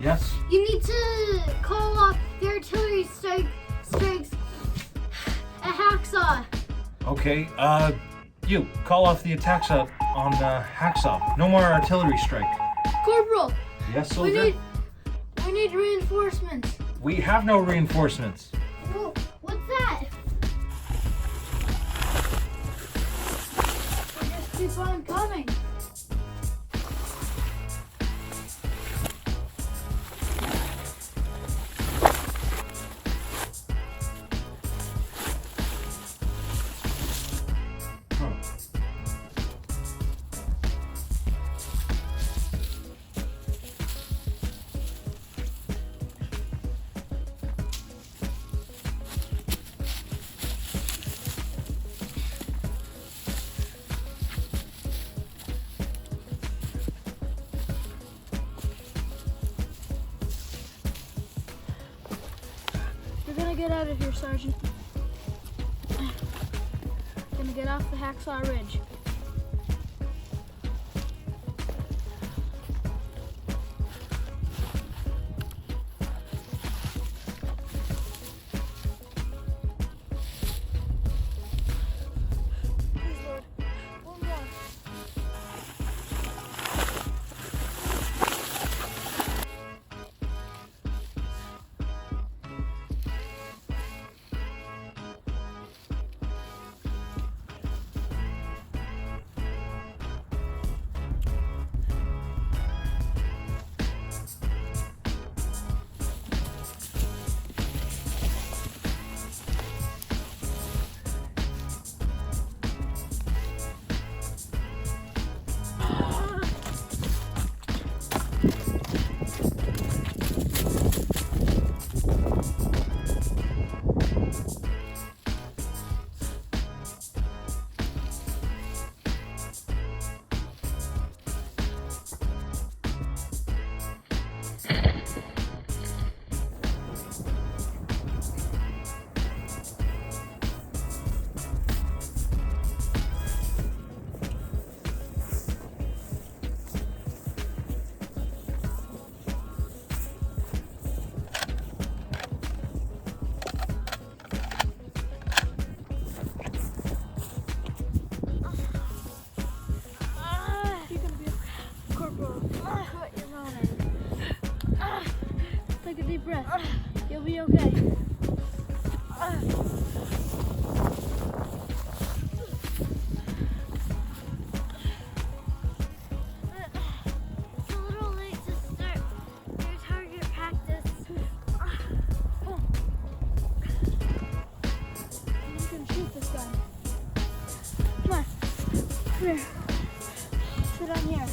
Yes? You need to call off the artillery strikes at Hacksaw. Okay, you call off the attacks on Hacksaw. No more artillery strike. Corporal, Yes, soldier? we need reinforcements. We have no reinforcements. Whoa, what's that? They just keep on coming. We're gonna get out of here, Sergeant. Gonna get off the Hacksaw Ridge. Please, Lord. One more. You're gonna be a corporal. Put your moaning. Take a deep breath. You'll be okay. It's a little late to start your target practice. You can shoot this guy. Come on. Come here. Sit on here.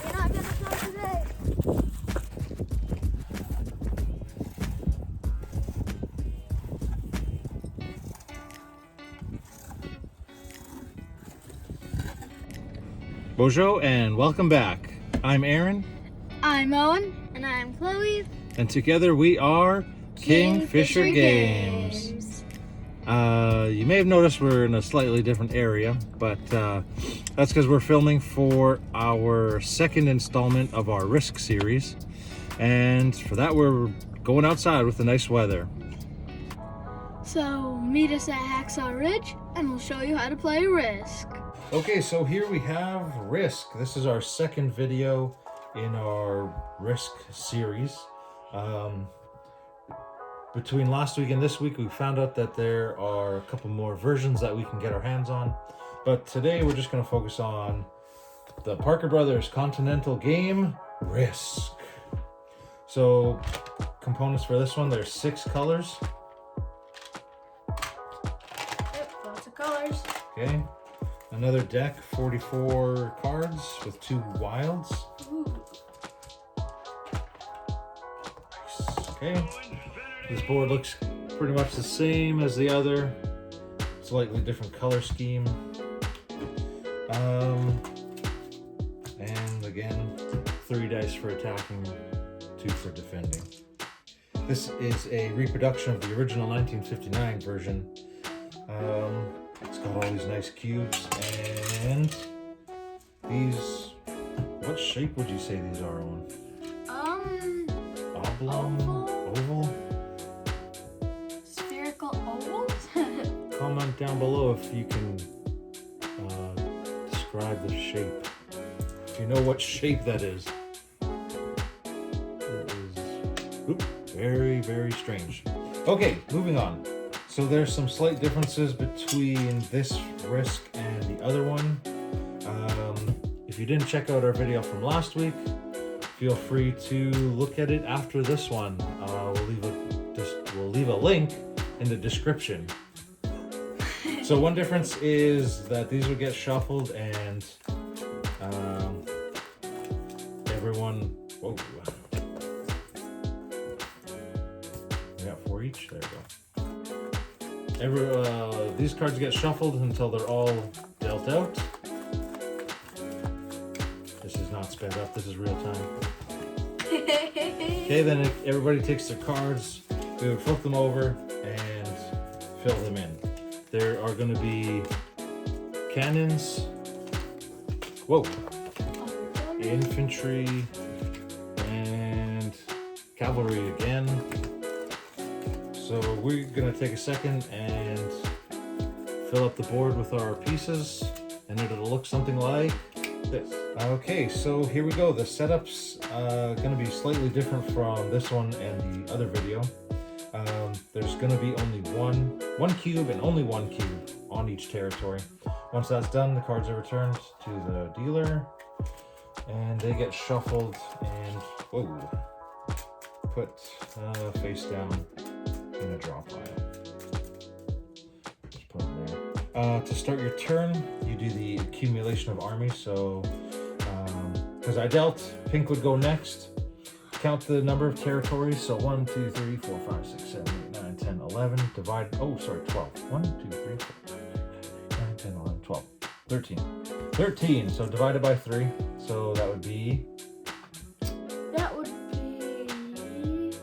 You're not gonna come today. Bonjour and welcome back. I'm Aaron, I'm Owen. And I'm Chloe. and together we are Kingfisher Games. You may have noticed we're in a slightly different area, but that's because we're filming for our second installment of our Risk series. And for that, we're going outside with the nice weather. So meet us at Hacksaw Ridge and we'll show you how to play Risk. Okay, so here we have Risk. This is our second video in our Risk series. Between last week and this week, we found out that there are a couple more versions that we can get our hands on. But today we're just going to focus on the Parker Brothers Continental game, Risk. So, components for this one, there's 6 colors. Okay. Another deck, 44 cards with 2 wilds. Ooh. Nice. Okay. This board looks pretty much the same as the other. Slightly different color scheme. And again, 3 dice for attacking, 2 for defending. This is a reproduction of the original 1959 version. It's got all these nice cubes and these. What shape would you say these are on? Oblong, oval. Spherical ovals. Comment down below if you can describe the shape. If you know what shape that is. It is very, very strange. Okay, moving on. So there's some slight differences between this Risk and the other one. If you didn't check out our video from last week, feel free to look at it after this one. We'll leave a link in the description. So one difference is that these would get shuffled and everyone. Whoa. We got 4 each. There we go. These cards get shuffled until they're all dealt out. This is not sped up. This is real time. Okay, then everybody takes their cards. We would flip them over and fill them in. There are going to be cannons. Whoa. Infantry and cavalry again. So we're going to take a second and fill up the board with our pieces, and it'll look something like this. Okay, so here we go. The setup's going to be slightly different from this one and the other video. There's going to be only one cube and only 1 cube on each territory. Once that's done, the cards are returned to the dealer, and they get shuffled and put face down in a draw pile. Just put them there. To start your turn, you do the accumulation of armies. So, because I dealt, pink would go next. Count the number of territories. So 1, 2, 3, 4, 5, 6, 7, 8, 9, 10, 11. Divide. 12. 1, 2, 3, 4, 9, 10, 11, 12, 13. 13. So divided by 3. So that would be. That would be.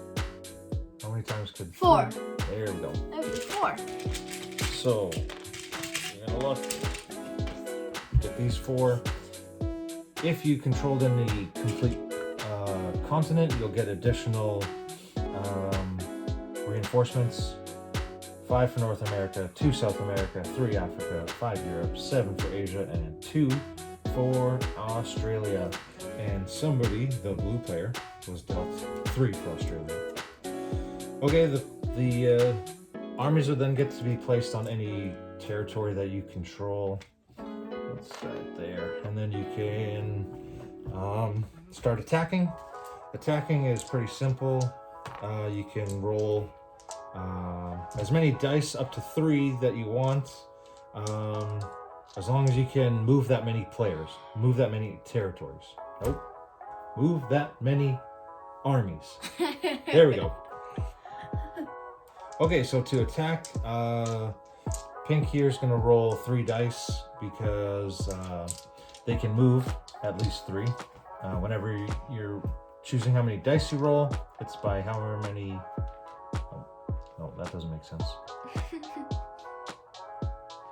How many times could 4? There we go. That would be 4. So you're gonna look. Get these 4. If you controlled any complete continent, you'll get additional reinforcements. 5 for North America, 2 South America, 3 Africa, 5 Europe, 7 for Asia, and 2 for Australia. And somebody, the blue player, was dealt 3 for Australia. Okay, the armies would then get to be placed on any territory that you control. Let's start there, and then you can start attacking. Attacking is pretty simple. You can roll as many dice, up to 3 that you want, as long as you can move that many players, move that many territories. Nope. Move that many armies. There we go. Okay, so to attack, pink here is going to roll 3 dice because they can move at least 3. Whenever you're choosing how many dice you roll, it's by however many. Oh, no, that doesn't make sense.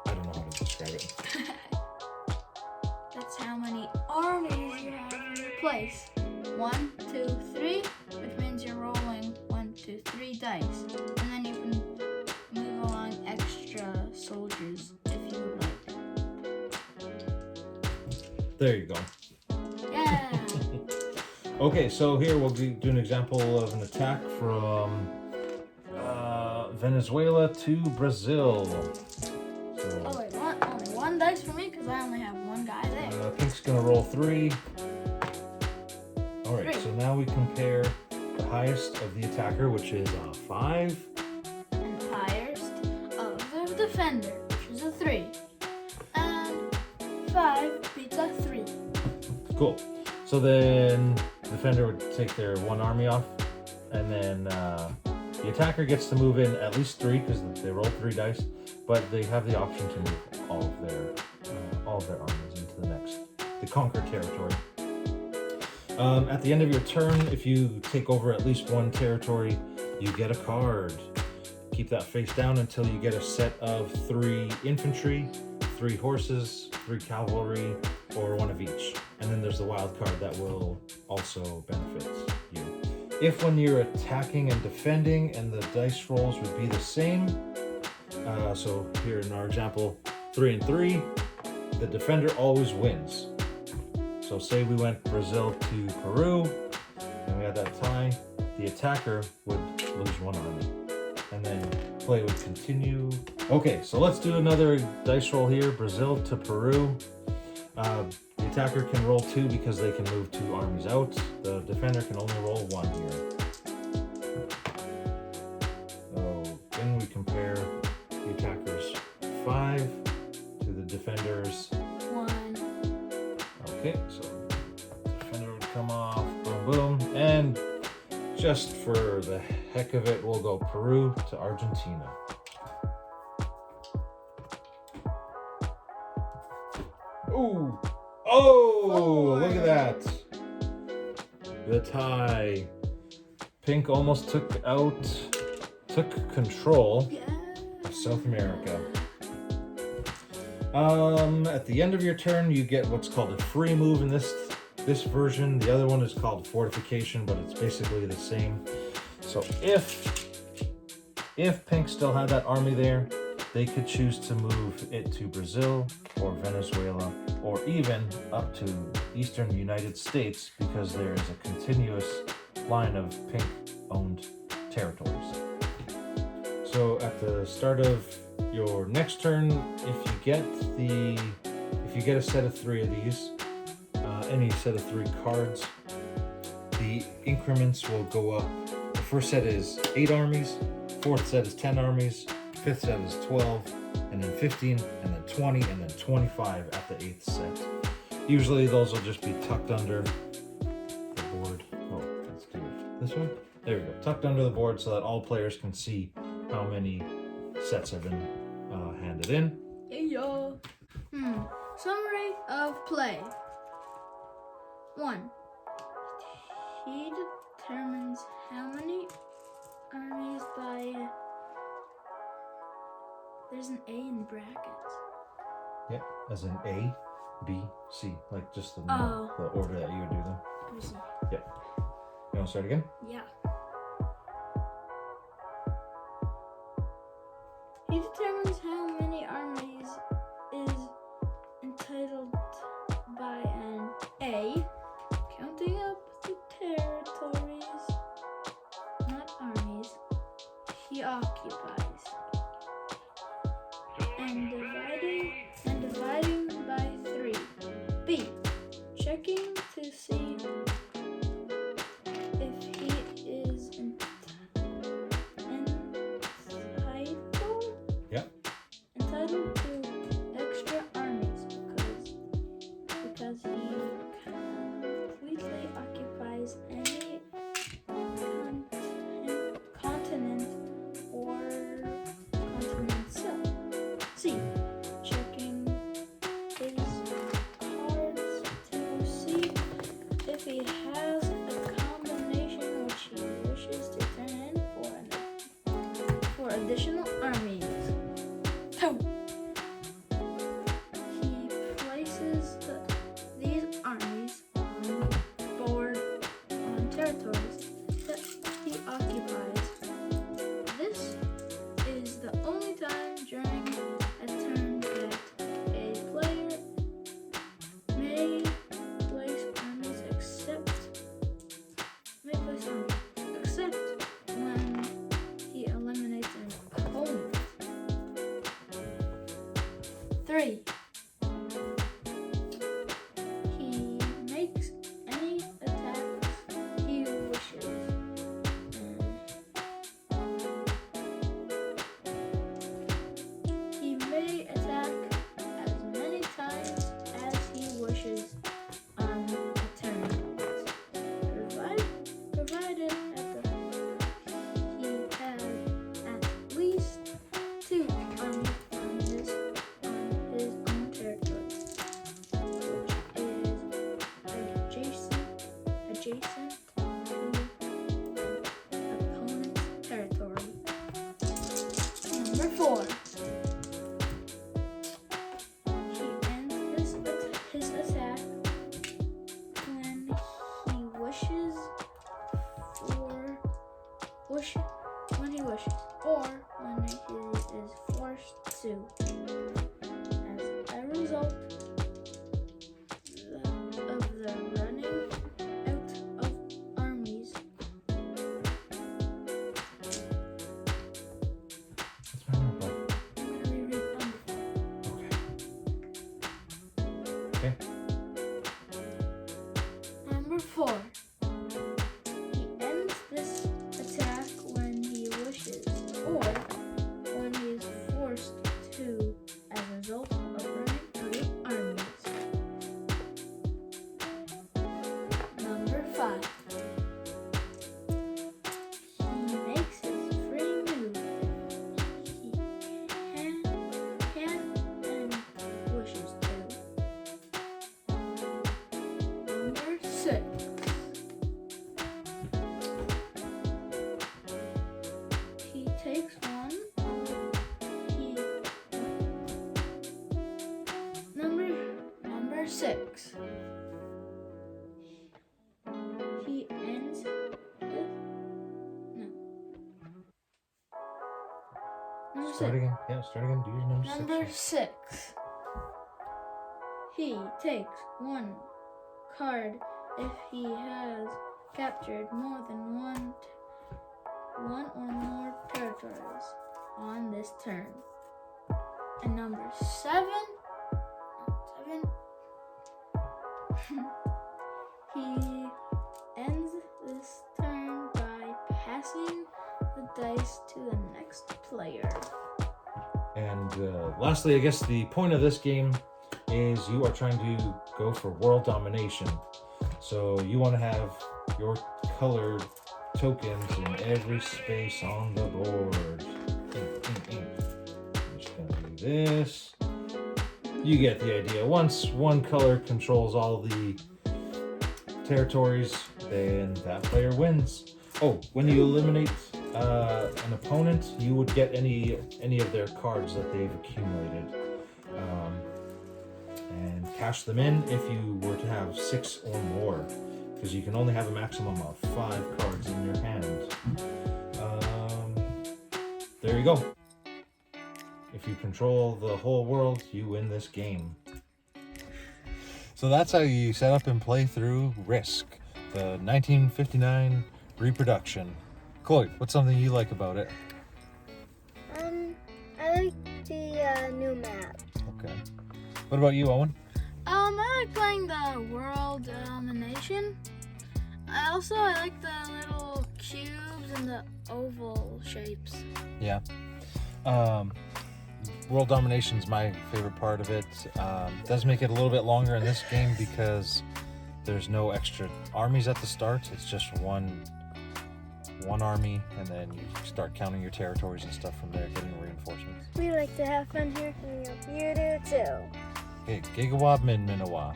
I don't know how to describe it. That's how many armies you have in your place. 1, 2, 3, which means you're rolling 1, 2, 3 dice. And then you can move along extra soldiers if you would like. There you go. Yeah! Okay, so here we'll do an example of an attack from Venezuela to Brazil. So, Oh wait, only 1 dice for me because I only have 1 guy there. Pink's gonna roll 3. All right, 3. so now we compare the highest of the attacker, which is 5. And highest of the defender, which is a 3. Cool. So then the defender would take their one army off, and then the attacker gets to move in at least 3 because they roll 3 dice, but they have the option to move all of their armies into the conquered territory. At the end of your turn, if you take over at least 1 territory, you get a card. Keep that face down until you get a set of 3 infantry, 3 horses, 3 cavalry, or 1 of each. And then there's the wild card that will also benefit you. If when you're attacking and defending and the dice rolls would be the same, so here in our example, 3 and 3, the defender always wins. So say we went Brazil to Peru, and we had that tie, the attacker would lose 1 army. And then play would continue. Okay, so let's do another dice roll here. Brazil to Peru. The attacker can roll 2 because they can move 2 armies out. The defender can only roll 1 here. So then we compare the attacker's 5 to the defender's 1. Okay, so the defender would come off, boom, boom, and just for the heck of it, we'll go Peru to Argentina. Ooh! Oh! Look at that! The tie. Pink almost took control of South America. At the end of your turn, you get what's called a free move in this version. The other one is called fortification, but it's basically the same. So if Pink still had that army there, they could choose to move it to Brazil or Venezuela or even up to eastern United States because there is a continuous line of Pink-owned territories. So at the start of your next turn, if you get a set of 3 of these, any set of 3 cards, the increments will go up. The first set is 8 armies, 4th set is 10 armies, 5th set is 12, and then 15, and then 20, and then 25 at the 8th set. Usually those will just be tucked under the board. Oh, let's do it this way. There we go. Tucked under the board so that all players can see how many sets have been handed in. Yeah. Summary of play. 1. He determines how many armies by... There's an A in brackets. Yeah, as in A, B, C, like just the order that you would do them. Let me see. Yeah. You want to start again? Yeah. He determines how many armies is entitled by an A, counting up the territories, not armies, he occupies, and dividing by 3. B, checking to see if he is entitled to extra armies because he completely occupies any continent or continent cell. C, checking his cards to see if he has a combination which he wishes to turn in for additional armies. 2. He places these armies on board on territories that he occupies. This is the only time during a turn that a player may place armies except when he eliminates an opponent. 3. He makes any attacks he wishes. He may attack as many times as he wishes on Number 4. He ends his attack when he wishes, or when he is forced to. As a result of the running out of armies. What's my number? I'm gonna reread number 4. Okay. Number 4. He ends this attack when he wishes, or when he is forced to, as a result of running out of armies. Number 5. He makes his free move. He can and wishes to. Number 6. He takes one. Number 6. He ends with Number Start 6. again. Yeah, start again. Do your Number 6. 6. He takes one card if he has captured more than one or more territories on this turn. And number 7. He ends this turn by passing the dice to the next player. And lastly, I guess the point of this game is you are trying to go for world domination. So you want to have your colored tokens in every space on the board. I'm just gonna do this. You get the idea. Once one color controls all the territories, then that player wins. Oh, when you eliminate an opponent, you would get any of their cards that they've accumulated, and cash them in if you were to have 6 or more, because you can only have a maximum of 5 cards in your hand. There you go. If you control the whole world, you win this game. So that's how you set up and play through Risk, the 1959 reproduction. Chloe, what's something you like about it? I like the new map. Okay. What about you, Owen? I like playing the world domination. I like the little cubes and the oval shapes. Yeah. World domination's my favorite part of it. It does make it a little bit longer in this game because there's no extra armies at the start. It's just one army, and then you start counting your territories and stuff from there, getting reinforcements. We like to have fun here, and we hope you do too. Okay, Gigawa Min Minawa.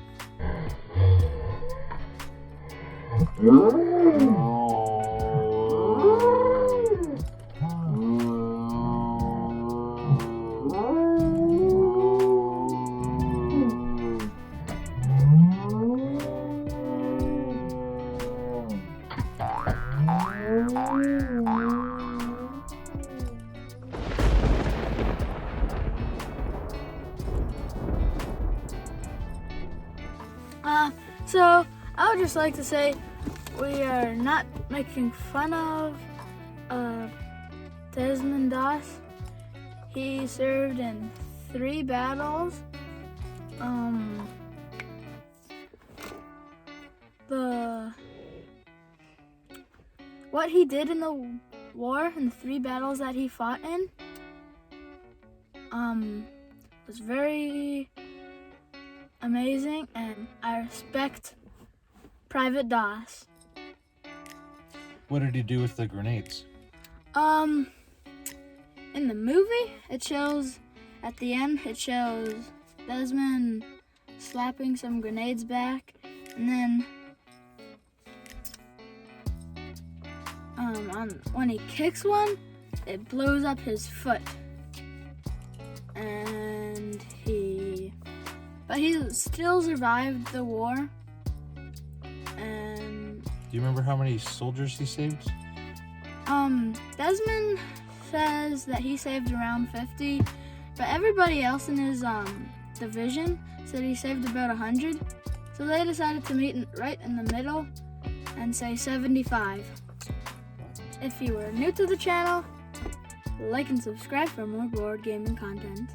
So I would just like to say we are not making fun of Desmond Doss. He served in 3 battles. What he did in the war, in the 3 battles that he fought in, was very amazing, and I respect Private Doss. What did he do with the grenades? In the movie, it shows, at the end, it shows Desmond slapping some grenades back, and then when he kicks one, it blows up his foot. and he still survived the war. And Do you remember how many soldiers he saved? Desmond says that he saved around 50, but everybody else in his division said he saved about 100. So they decided to meet right in the middle and say 75. If you are new to the channel, like and subscribe for more board gaming content.